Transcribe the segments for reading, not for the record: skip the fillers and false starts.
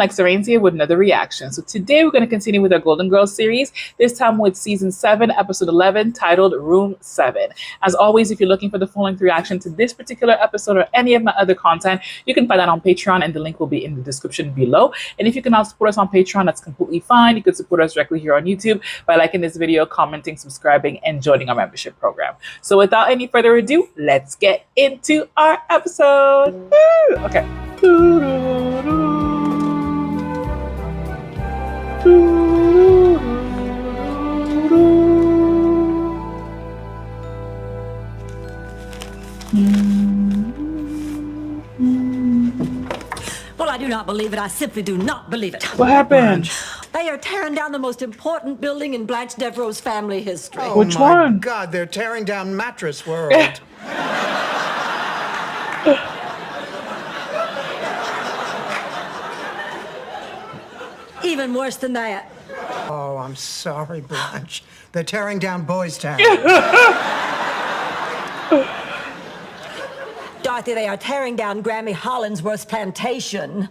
Alexxa here with another reaction. So today we're going to continue with our Golden Girls series, this time with season 7, episode 11, titled Room 7. As always, if you're looking for the full-length reaction to this particular episode or any of my other content, you can find that on Patreon, and the link will be in the description below. And if you cannot support us on Patreon, that's completely fine. You can support us directly here on YouTube by liking this video, commenting, subscribing, and joining our membership program. So without any further ado, let's get into our episode. Woo! Okay. Well, I do not believe it. I simply do not believe it. What happened? They are tearing down the most important building in Blanche Devereaux's family history. Oh, Which my one? God, they're tearing down Mattress World. Even worse than that. Oh, I'm sorry, Blanche. They're tearing down Boys Town. Dorothy, they are tearing down Grammy Hollingsworth's plantation.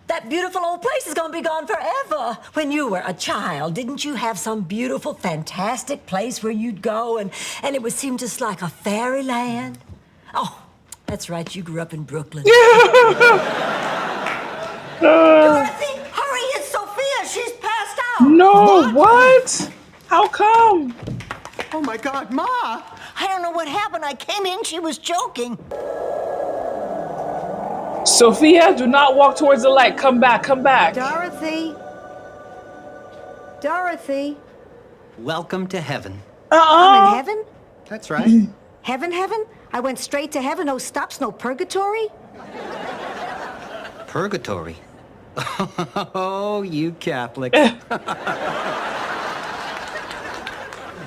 That beautiful old place is going to be gone forever. When you were a child, didn't you have some beautiful, fantastic place where you'd go and it would seem just like a fairyland? Oh, that's right, you grew up in Brooklyn. Dorothy, hurry, it's Sophia. She's passed out. No, what? How come? Oh, my God, Ma! I don't know what happened. I came in, she was joking. Sophia, do not walk towards the light. Come back, come back. Dorothy. Dorothy. Welcome to heaven. I'm in heaven? That's right. Heaven, heaven? I went straight to heaven, no stops, no purgatory? Purgatory. Oh, you Catholic.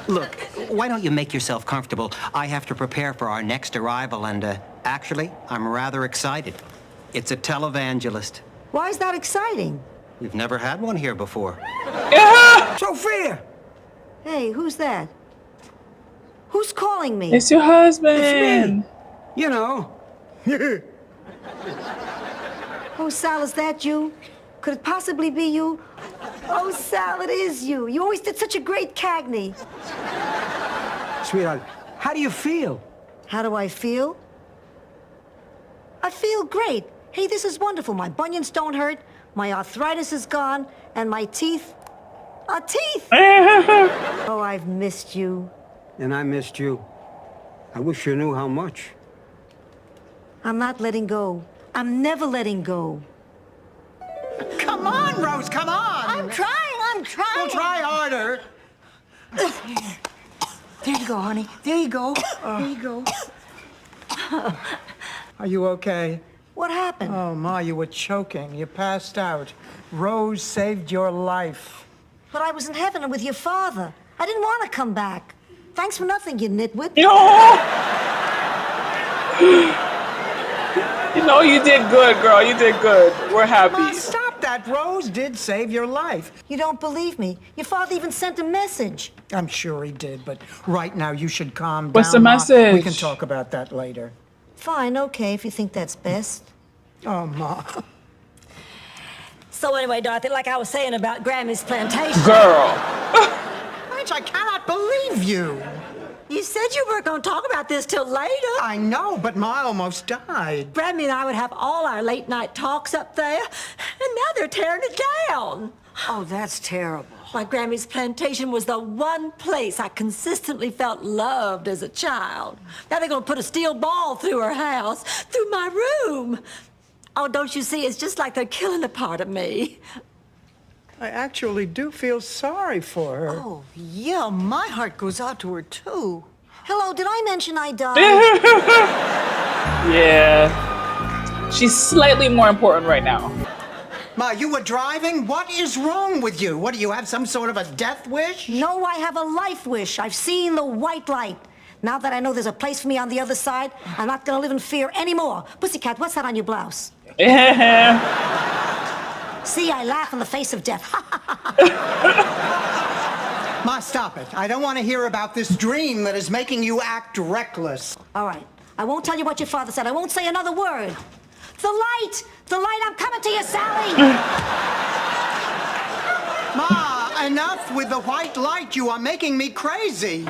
Look, why don't you make yourself comfortable? I have to prepare for our next arrival, and actually, I'm rather excited. It's a televangelist. Why is that exciting? We've never had one here before. Sophia! Hey, who's that? Who's calling me? It's your husband. You know. Oh, Sal, is that you? Could it possibly be you? Oh, Sal, it is you. You always did such a great Cagney. Sweetheart, how do you feel? How do I feel? I feel great. Hey, this is wonderful. My bunions don't hurt, my arthritis is gone, and my teeth are teeth. Oh, I've missed you. And I missed you. I wish you knew how much. I'm not letting go. I'm never letting go. Come on, Rose, come on! I'm trying, I'm trying. Well, try harder. There you go, honey. There you go. There you go. Are you okay? What happened? Oh, Ma, you were choking. You passed out. Rose saved your life. But I was in heaven and with your father. I didn't want to come back. Thanks for nothing, you nitwit. You know, you did good, girl. You did good. We're happy. Ma, stop that. Rose did save your life. You don't believe me. Your father even sent a message. I'm sure he did, but right now you should calm down. What's the Ma. message? We can talk about that later. Fine, okay, if you think that's best. Oh, Ma. So anyway, Dorothy, like I was saying about Grammy's plantation. Girl. Blanche, I cannot believe you. You said you weren't going to talk about this till later. I know, but Ma almost died. Grammy and I would have all our late night talks up there, and now they're tearing it down. Oh, that's terrible. My Grammy's plantation was the one place I consistently felt loved as a child. Now they're going to put a steel ball through her house, through my room. Oh, don't you see? It's just like they're killing a part of me. I actually do feel sorry for her. Oh, yeah, my heart goes out to her, too. Hello, did I mention I died? Yeah. She's slightly more important right now. Ma, you were driving? What is wrong with you? What, do you have some sort of a death wish? No, I have a life wish. I've seen the white light. Now that I know there's a place for me on the other side, I'm not gonna live in fear anymore. Pussycat, what's that on your blouse? See, I laugh in the face of death. Ma, stop it. I don't want to hear about this dream that is making you act reckless. All right, I won't tell you what your father said. I won't say another word. The light! The light, I'm coming to you, Sally! Ma, enough with the white light. You are making me crazy.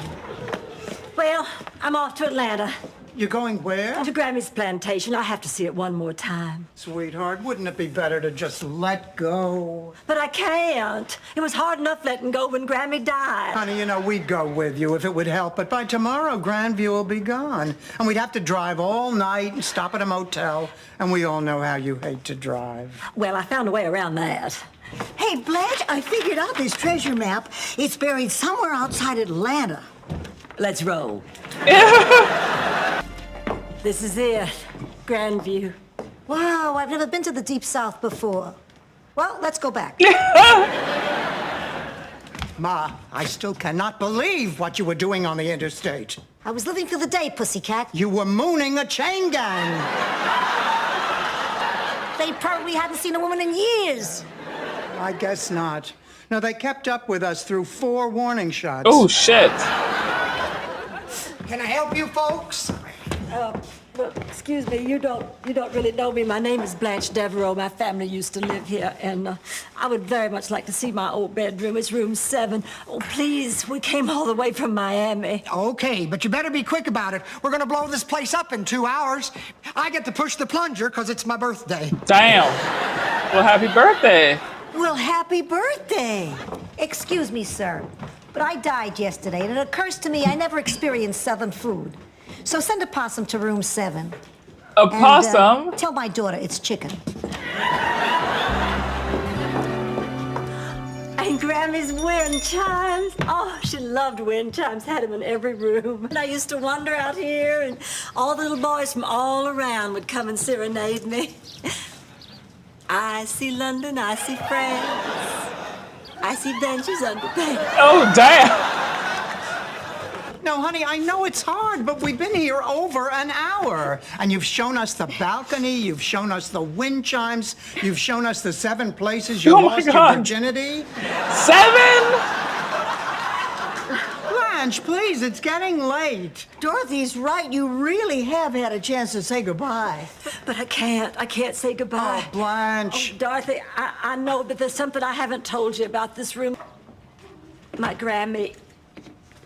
Well, I'm off to Atlanta. You're going where? To Grammy's plantation. I have to see it one more time. Sweetheart, wouldn't it be better to just let go? But I can't. It was hard enough letting go when Grammy died. Honey, you know, we'd go with you if it would help, but by tomorrow, Grandview will be gone. And we'd have to drive all night and stop at a motel, and we all know how you hate to drive. Well, I found a way around that. Hey, Blanche, I figured out this treasure map. It's buried somewhere outside Atlanta. Let's roll. This is it. Grandview. Wow, I've never been to the Deep South before. Well, let's go back. Ma, I still cannot believe what you were doing on the interstate. I was living for the day, pussycat. You were mooning a chain gang. They probably hadn't seen a woman in years. I guess not. No, they kept up with us through 4 warning shots. Oh, shit. Can I help you folks? Look, excuse me, you don't really know me. My name is Blanche Devereaux. My family used to live here, and I would very much like to see my old bedroom. It's room 7. Oh, please, we came all the way from Miami. Okay, but you better be quick about it. We're gonna blow this place up in 2 hours. I get to push the plunger because it's my birthday. Damn. Well, happy birthday. Well, happy birthday. Excuse me, sir, but I died yesterday, and it occurs to me I never experienced Southern food. So send a possum to room 7. A possum? And, tell my daughter it's chicken. And Grammy's wind chimes. Oh, she loved wind chimes, had them in every room. And I used to wander out here, and all the little boys from all around would come and serenade me. I see London, I see France. I see benches under paint. Oh, damn. No, honey, I know it's hard, but we've been here over an hour. And you've shown us the balcony, you've shown us the wind chimes, you've shown us the 7 places you Oh my lost your God. virginity. 7? Blanche, please, it's getting late. Dorothy's right. You really have had a chance to say goodbye. But I can't say goodbye. Oh, Blanche. Oh, Dorothy, I know, but there's something I haven't told you about this room. My Grammy,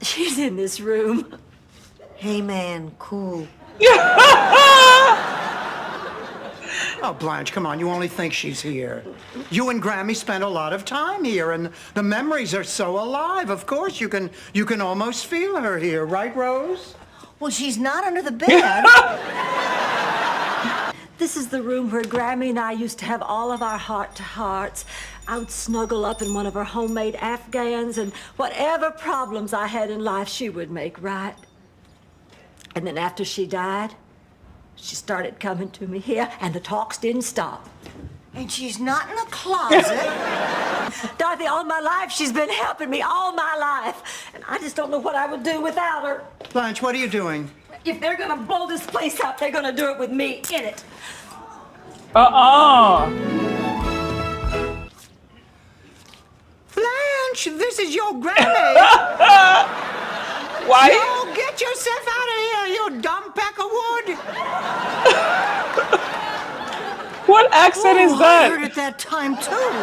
she's in this room. Hey, man, cool. Oh, Blanche, come on, you only think she's here. You and Grammy spent a lot of time here, and the memories are so alive. Of course, you can almost feel her here, right, Rose? Well, she's not under the bed. This is the room where Grammy and I used to have all of our heart-to-hearts. I would snuggle up in one of her homemade Afghans, and whatever problems I had in life, she would make right. And then after she died, she started coming to me here, and the talks didn't stop. And she's not in the closet. Dorothy, all my life, she's been helping me all my life. And I just don't know what I would do without her. Blanche, what are you doing? If they're gonna blow this place up, they're gonna do it with me in it. Blanche, this is your Grammy. Why? Oh, get yourself out of here, you dumb peckerwood. What accent is I that? heard it that time, too.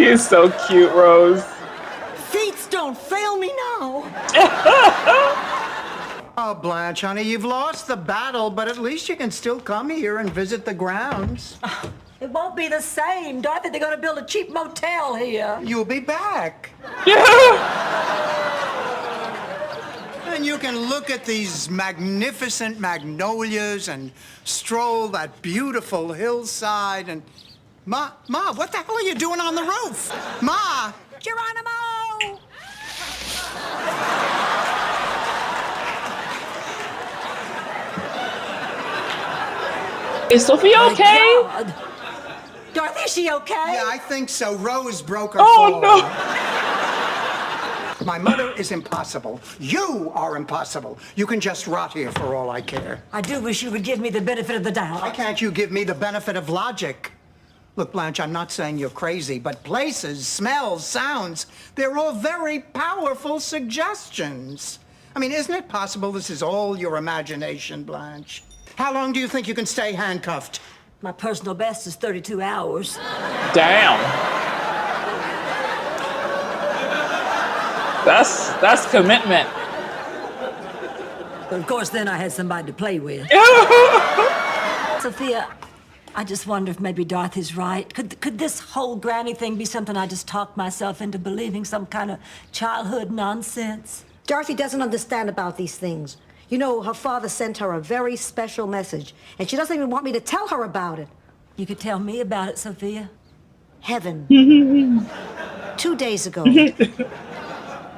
He is so cute, Rose. Fates don't fail me now. Oh, Blanche, honey, you've lost the battle, but at least you can still come here and visit the grounds. It won't be the same. Dorothy, they're gonna build a cheap motel here. You'll be back. And you can look at these magnificent magnolias and stroll that beautiful hillside and... Ma, what the hell are you doing on the roof? Ma! Geronimo! Is Sophia okay? God. Dorothy, is she okay? Yeah, I think so. Rose broke her Oh, fall. no. My mother is impossible. You are impossible. You can just rot here for all I care. I do wish you would give me the benefit of the doubt. Why can't you give me the benefit of logic? Look, Blanche, I'm not saying you're crazy, but places, smells, sounds, they're all very powerful suggestions. I mean, isn't it possible this is all your imagination, Blanche? How long do you think you can stay handcuffed? My personal best is 32 hours. Damn. That's commitment. But of course, then I had somebody to play with. Sophia, I just wonder if maybe Dorothy's right. Could this whole granny thing be something I just talked myself into believing, some kind of childhood nonsense? Dorothy doesn't understand about these things. You know, her father sent her a very special message, and she doesn't even want me to tell her about it. You could tell me about it, Sophia. Heaven. 2 days ago.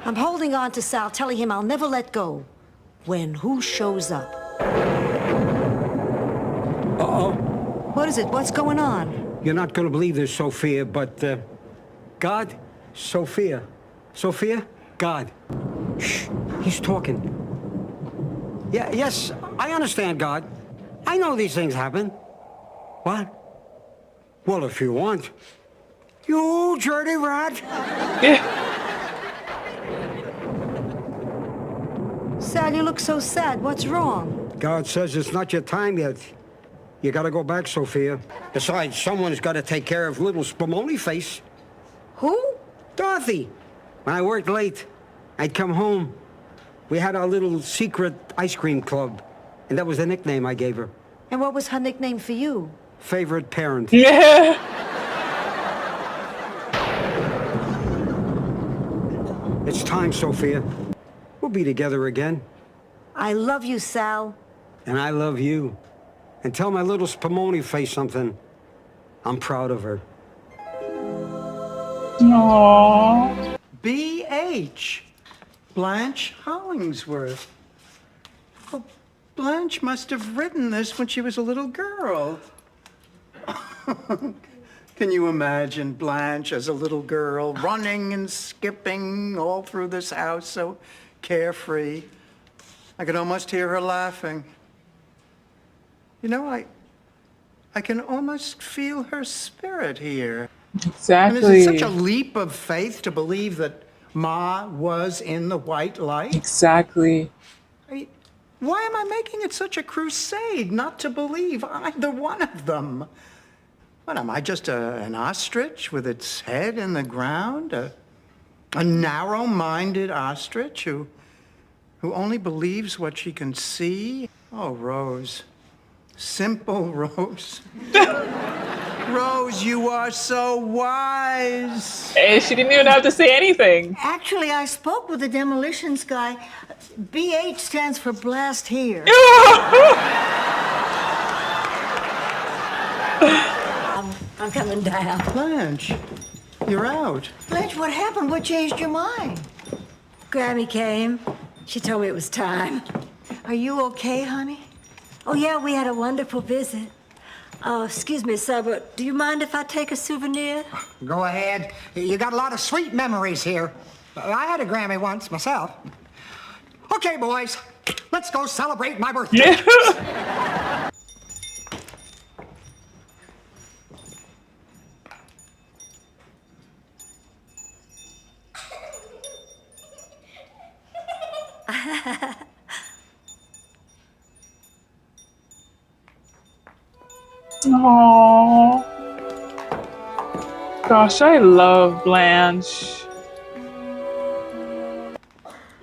I'm holding on to Sal, telling him I'll never let go. When who shows up? Uh-oh. What is it? What's going on? You're not gonna believe this, Sophia, but, God, Sophia. Sophia, God. Shh, he's talking. Yeah, yes, I understand, God. I know these things happen. What? Well, if you want. You dirty rat. Sal, you look so sad. What's wrong? God says it's not your time yet. You gotta go back, Sophia. Besides, someone's gotta take care of little Spumoni face. Who? Dorothy. When I worked late, I'd come home. We had our little secret ice cream club, and that was the nickname I gave her. And what was her nickname for you? Favorite parent. Yeah. It's time, Sophia. We'll be together again. I love you, Sal. And I love you. And tell my little Spumoni face something. I'm proud of her. Aww. B.H. Blanche Hollingsworth. Oh, Blanche must have written this when she was a little girl. Can you imagine Blanche as a little girl running and skipping all through this house, so carefree? I could almost hear her laughing. You know, I can almost feel her spirit here. Exactly. And is it such a leap of faith to believe that Ma was in the white light? Exactly. Why am I making it such a crusade not to believe either one of them? What, am I just an ostrich with its head in the ground? A narrow-minded ostrich who only believes what she can see? Oh, Rose. Simple Rose. Rose, you are so wise. Hey, she didn't even have to say anything. Actually, I spoke with the demolitions guy. BH stands for blast here. I'm coming down. Blanche, you're out. Blanche, what happened? What changed your mind? Grammy came. She told me it was time. Are you okay, honey? Oh, yeah, we had a wonderful visit. Oh, excuse me, sir, but do you mind if I take a souvenir? Go ahead. You got a lot of sweet memories here. I had a Grammy once myself. Okay, boys, let's go celebrate my birthday. Aww. Gosh, I love Blanche.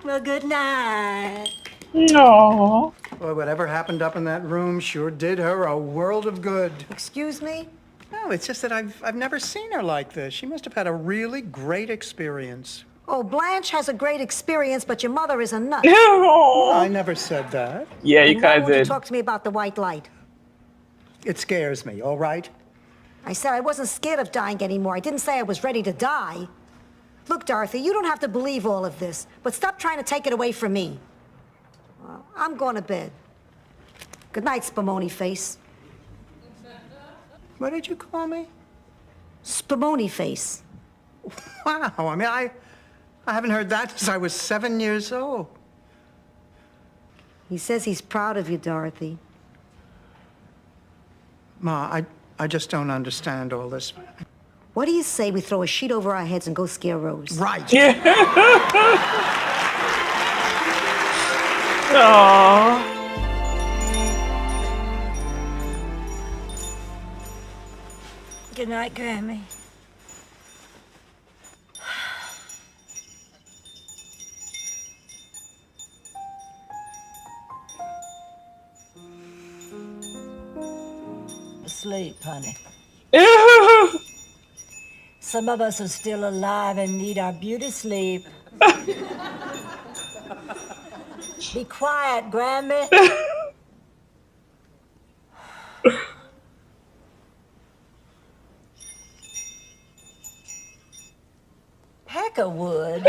Well, good night. Aww. Boy, whatever happened up in that room sure did her a world of good. Excuse me? No, it's just that I've never seen her like this. She must have had a really great experience. Oh, Blanche has a great experience, but your mother is a nut. I never said that. Yeah, you And why kind of won't you did. talk to me about the white light? It scares me, all right? I said I wasn't scared of dying anymore. I didn't say I was ready to die. Look, Dorothy, you don't have to believe all of this, but stop trying to take it away from me. Well, I'm going to bed. Good night, Spumoni face. What did you call me? Spumoni face. Wow, I mean, I haven't heard that since I was 7 years old. He says he's proud of you, Dorothy. Ma, I just don't understand all this. What do you say we throw a sheet over our heads and go scare Rose? Right. Aww. Good night, Grammy. Sleep, honey. Some of us are still alive and need our beauty sleep. Be quiet, Grammy. Peckerwood.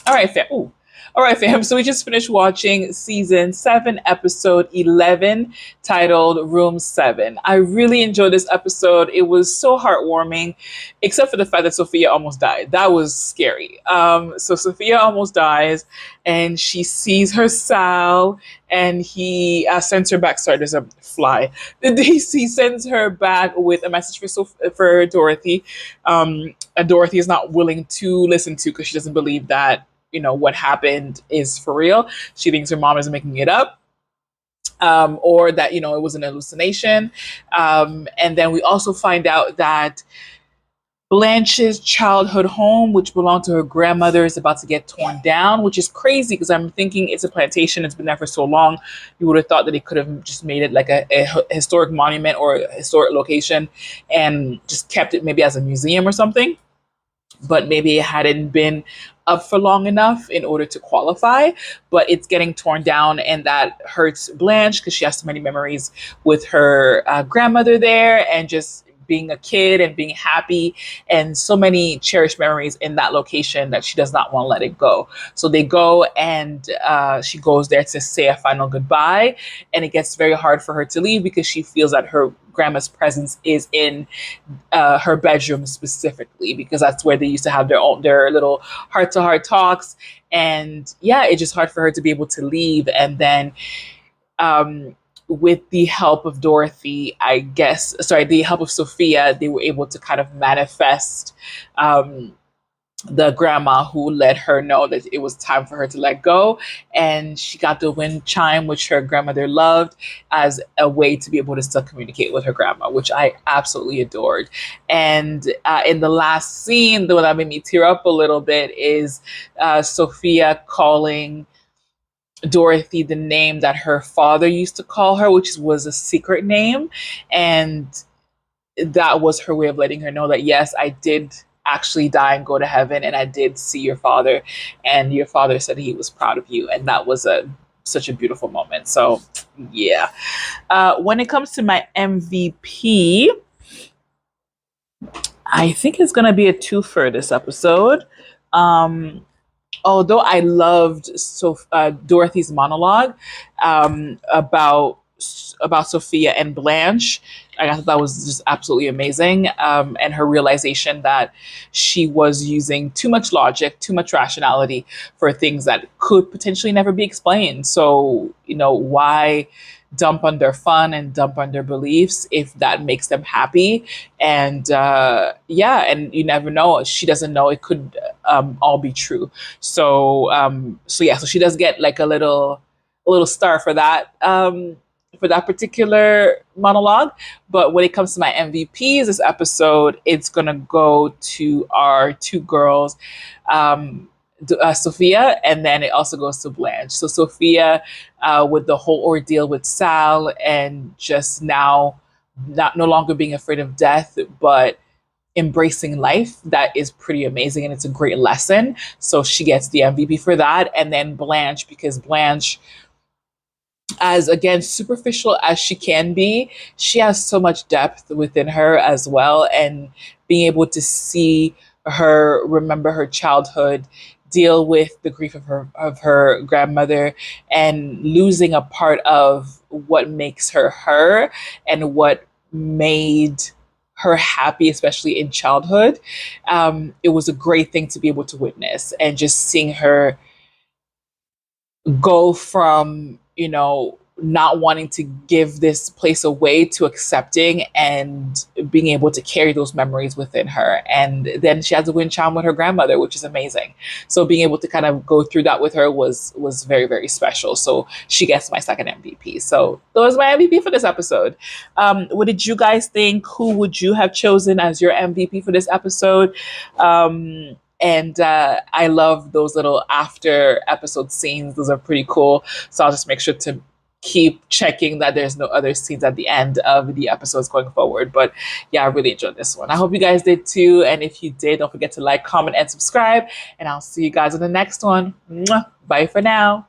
All right, fam. Ooh. All right, fam. So we just finished watching season 7, episode 11, titled Room 7. I really enjoyed this episode. It was so heartwarming, except for the fact that Sophia almost died. That was scary. So Sophia almost dies, and she sees her Sal, and he sends her back. Sorry, there's a fly. He sends her back with a message for Dorothy. And Dorothy is not willing to listen to because she doesn't believe that what happened is for real. She thinks her mom is making it up, or that it was an hallucination. And then we also find out that Blanche's childhood home, which belonged to her grandmother, is about to get torn down, which is crazy because I'm thinking it's a plantation. It's been there for so long. You would have thought that they could have just made it like a historic monument or a historic location and just kept it maybe as a museum or something. But maybe it hadn't been up for long enough in order to qualify, but it's getting torn down, and that hurts Blanche because she has so many memories with her grandmother there, and just being a kid and being happy, and so many cherished memories in that location that she does not want to let it go. So they go, and she goes there to say a final goodbye, and it gets very hard for her to leave because she feels that her grandma's presence is in her bedroom specifically, because that's where they used to have their little heart-to-heart talks. And yeah, it's just hard for her to be able to leave. And then with the help of Dorothy, the help of Sophia, they were able to kind of manifest the grandma who let her know that it was time for her to let go. And she got the wind chime, which her grandmother loved, as a way to be able to still communicate with her grandma, which I absolutely adored. And in the last scene, the one that made me tear up a little bit is Sophia calling Dorothy the name that her father used to call her, which was a secret name. And that was her way of letting her know that, yes, I did actually die and go to heaven, and I did see your father, and your father said he was proud of you. And that was such a beautiful moment. So yeah. When it comes to my MVP, I think it's going to be a twofer this episode. Although I loved Dorothy's monologue about Sophia and Blanche, I thought that was just absolutely amazing. And her realization that she was using too much logic, too much rationality for things that could potentially never be explained. So, why dump on their fun and dump on their beliefs if that makes them happy? And and you never know. She doesn't know, it could all be true. So she does get like a little star for that. For that particular monologue. But when it comes to my MVPs this episode, it's gonna go to our two girls, Sophia, and then it also goes to Blanche. So Sophia, with the whole ordeal with Sal, and just now no longer being afraid of death, but embracing life, that is pretty amazing, and it's a great lesson. So she gets the MVP for that. And then Blanche, because Blanche, as again superficial as she can be, she has so much depth within her as well. And being able to see her remember her childhood, deal with the grief of her grandmother, and losing a part of what makes her her and what made her happy, especially in childhood. It was a great thing to be able to witness, and just seeing her go from not wanting to give this place away to accepting and being able to carry those memories within her. And then she has a wind chime with her grandmother, which is amazing. So being able to kind of go through that with her was very, very special. So she gets my second MVP. So that was my MVP for this episode. What did you guys think? Who would you have chosen as your MVP for this episode? And I love those little after episode scenes. Those are pretty cool. So I'll just make sure to keep checking that there's no other scenes at the end of the episodes going forward. But yeah, I really enjoyed this one. I hope you guys did too. And if you did, don't forget to like, comment, and subscribe. And I'll see you guys in the next one. Mwah. Bye for now.